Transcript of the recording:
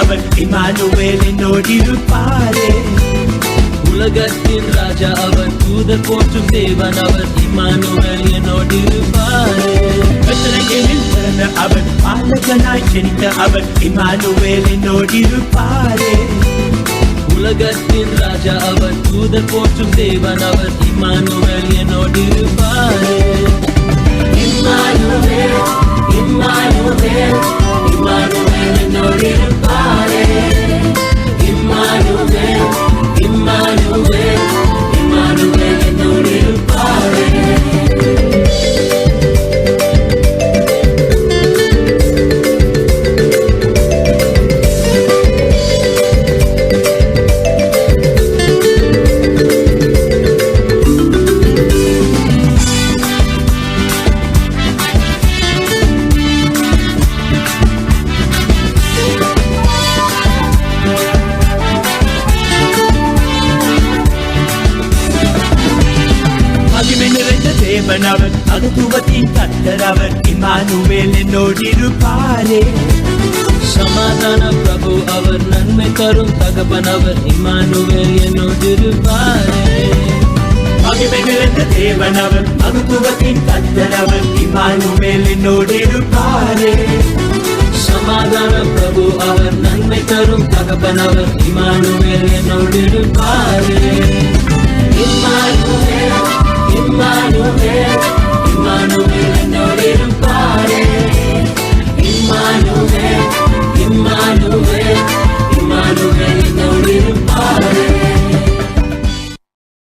அவர் Immanuel என்னோடிருப்பாரே. உலகத்தின் ராஜா அவர், தூதர் போற்றும் தேவன் அவர், இம்மானுவேல் என்னோடிருப்பாரே. பெத்லகேமில் பிறந்த அவர், பாலகனாய் ஜனித்த அவர், இம்மானுவேல் என்னோடிருப்பாரே. உலகத்தின் ராஜா அவர், தூதர் போற்றும் தேவன் அவர், இம்மானுவேல் என்னோடிருப்பாரே. இம்மானுவேல் இம்மானுவேல் இம்மானுவேல் என்னோடிருப்பாரே. இம்மானுவேல் இம்மானுவேல் இம்மானுவேல் என்னோடிருப்பாரே. தேவனவர், அகத்துவத்தின் கர்த்தர் அவர், இம்மானுவேல் என்னோடிருப்பாரே. சமாதான பிரபு அவர், நன்மை தரும் தகப்பன் அவர், இம்மானுவேல் என்னோடிருப்பாரே. மகிமை நிறைந்த தேவனவர், அகத்துவத்தின் கர்த்தர் அவர், இம்மானுவேல் என்னோடிருப்பாரே. சமாதான பிரபு அவர், நன்மை தரும் தகப்பன் அவர், இம்மானுவேல் என்னோடிருப்பாரே. Immanuel Immanuel Emmanuel